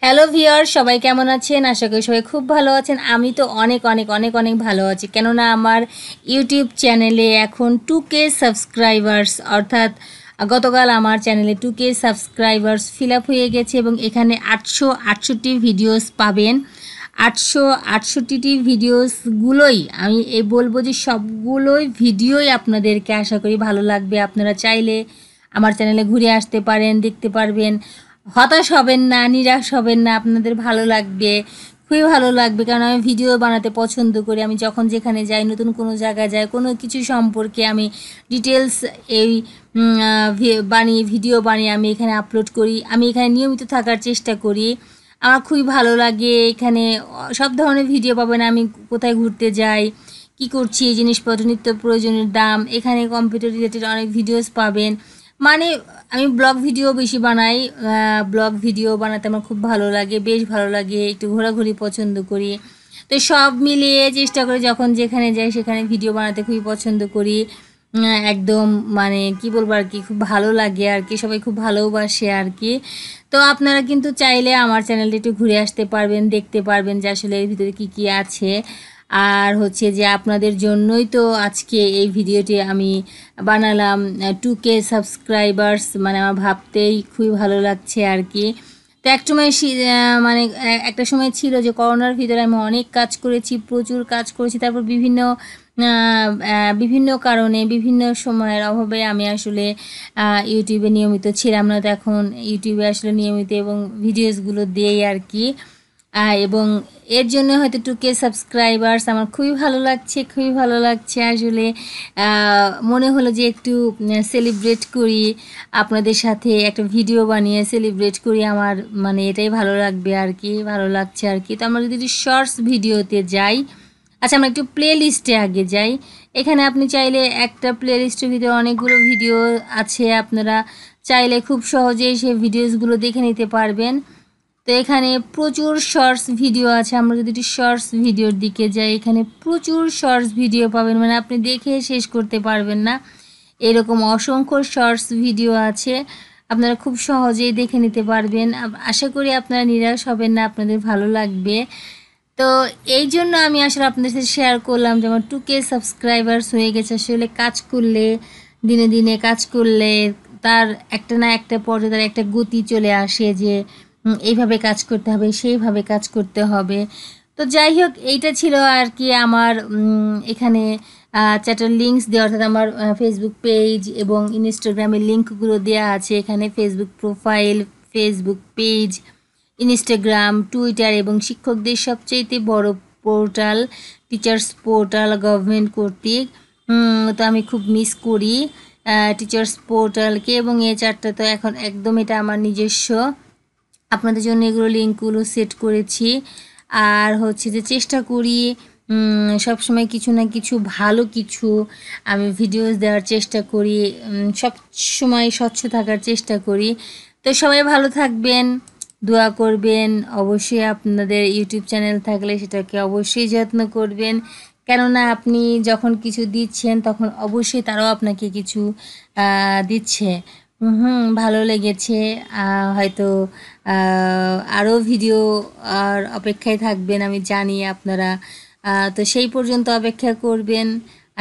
Hello viewer, সবাই কেমন আছেন? আশা করি সবাই খুব ভালো আছেন। আমি তো অনেক অনেক অনেক অনেক ভালো আছি, কেননা আমার ইউটিউব চ্যানেলে এখন 2K সাবস্ক্রাইবার্স, অর্থাৎ গতকাল আমার চ্যানেলে 2K সাবস্ক্রাইবার্স ফিল আপ হয়ে গেছে এবং এখানে 868 ভিডিওস পাবেন। 868টি ভিডিওসগুলোই আমি বলবো যে সবগুলোই ভিডিওই আপনাদেরকে আশা করি ভালো লাগবে। আপনারা চাইলে আমার চ্যানেলে ঘুরে আসতে পারেন, দেখতে পারবেন। হতাশ হবেন না, নিরাশ হবেন না, আপনাদের ভালো লাগবে, খুবই ভালো লাগবে। কারণ আমি ভিডিও বানাতে পছন্দ করি। আমি যখন যেখানে যাই, নতুন কোনো জায়গায় যাই, কোনো কিছু সম্পর্কে আমি ডিটেলস এই ভিডিও বানিয়ে আমি এখানে আপলোড করি। আমি এখানে নিয়মিত থাকার চেষ্টা করি। আমার খুবই ভালো লাগে। এখানে সব ধরনের ভিডিও পাবেন। আমি কোথায় ঘুরতে যাই, কি করছি, এই জিনিসপত্র, নিত্য প্রয়োজনের দাম, এখানে কম্পিউটার রিলেটেড অনেক ভিডিওস পাবেন। মানে আমি ব্লগ ভিডিও বেশি বানাই। ব্লগ ভিডিও বানাতে আমার খুব ভালো লাগে, বেশ ভালো লাগে। একটু ঘোরাঘুরি পছন্দ করি। তো সব মিলিয়ে চেষ্টা করি যখন যেখানে যাই সেখানে ভিডিও বানাতে খুবই পছন্দ করি। একদম মানে কি বলবো আর কি, খুব ভালো লাগে আর কি, সবাই খুব ভালোবাসে আর কি। তো আপনারা কিন্তু চাইলে আমার চ্যানেলটা একটু ঘুরে আসতে পারবেন, দেখতে পারবেন যে আসলে এর ভিতরে কী কী আছে। আর হচ্ছে যে আপনাদের জন্যই তো আজকে এই ভিডিওটি আমি বানালাম। 2K সাবস্ক্রাইবার্স মানে আমার ভাবতেই খুবই ভালো লাগছে আর কি। তো এক সময় মানে একটা সময় ছিল যে করোনার ভিতরে আমি অনেক কাজ করেছি, প্রচুর কাজ করেছি। তারপর বিভিন্ন কারণে, বিভিন্ন সময়ের অভাবে আমি আসলে ইউটিউবে নিয়মিত ছিলাম না। তো এখন ইউটিউবে আসলে নিয়মিত এবং ভিডিওসগুলো দিই আর কি। এবং এর জন্য হয়তো 2K সাবস্ক্রাইবার্স আমার খুবই ভালো লাগছে, খুবই ভালো লাগছে আসলে। মনে হলো যে একটু সেলিব্রেট করি, আপনাদের সাথে একটা ভিডিও বানিয়ে সেলিব্রেট করি। আমার মানে এটাই ভালো লাগবে আর কি, ভালো লাগছে আর কি। তো আমরা যদি শর্টস ভিডিওতে যাই, আচ্ছা আমরা একটু প্লে লিস্টে আগে যাই। এখানে আপনি চাইলে একটা প্লে লিস্টের ভিতরে অনেকগুলো ভিডিও আছে, আপনারা চাইলে খুব সহজেই সেই ভিডিওসগুলো দেখে নিতে পারবেন। তো এখানে প্রচুর শর্টস ভিডিও আছে। আমরা যদি একটু শর্টস ভিডিওর দিকে যাই, এখানে প্রচুর শর্টস ভিডিও পাবেন, মানে আপনি দেখে শেষ করতে পারবেন না, এরকম অসংখ্য শর্টস ভিডিও আছে। আপনারা খুব সহজেই দেখে নিতে পারবেন। আশা করি আপনারা নিরাশ হবেন না, আপনাদের ভালো লাগবে। তো এই জন্য আমি আসলে আপনাদের সাথে শেয়ার করলাম যে আমার 2K সাবস্ক্রাইবার্স হয়ে গেছে। আসলে কাজ করলে, দিনে দিনে কাজ করলে তার একটা না একটা পর্যায়ে তার একটা গতি চলে আসে যে এইভাবে কাজ করতে হবে, সেইভাবে কাজ করতে হবে। তো যাই হোক, এইটা ছিল আর কি আমার এখানে চ্যাটের লিঙ্কস দেওয়া, অর্থাৎ আমার ফেসবুক পেজ এবং ইনস্টাগ্রামের লিঙ্কগুলো দেওয়া আছে এখানে। Facebook profile, Facebook page, Instagram, Twitter এবং শিক্ষকদের সবচেয়ে বড় পোর্টাল টিচার্স পোর্টাল গভর্নমেন্ট কর্তৃক। তো আমি খুব মিস করি টিচার্স পোর্টালকে, এবং এই চারটা তো এখন একদম এটা আমার নিজস্ব। আপনাদের জন্য এগুলো লিঙ্কগুলো সেট করেছি। আর হচ্ছে যে চেষ্টা করি সবসময় কিছু না কিছু ভালো কিছু আমি ভিডিওস দেওয়ার চেষ্টা করি, সব সময় স্বচ্ছ থাকার চেষ্টা করি। তো সবাই ভালো থাকবেন, দোয়া করবেন। অবশ্যই আপনাদের ইউটিউব চ্যানেল থাকলে সেটাকে অবশ্যই যত্ন করবেন, কেননা আপনি যখন কিছু দিচ্ছেন তখন অবশ্যই তারাও আপনাকে কিছু দিচ্ছে। ভালো লেগেছে। হয়তো আরও ভিডিও আর অপেক্ষায় থাকবেন আমি জানি আপনারা। তো সেই পর্যন্ত অপেক্ষা করবেন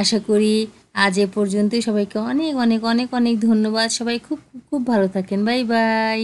আশা করি। আজ এ পর্যন্তই। সবাইকে অনেক অনেক অনেক অনেক ধন্যবাদ। সবাই খুব খুব ভালো থাকেন। Bye bye.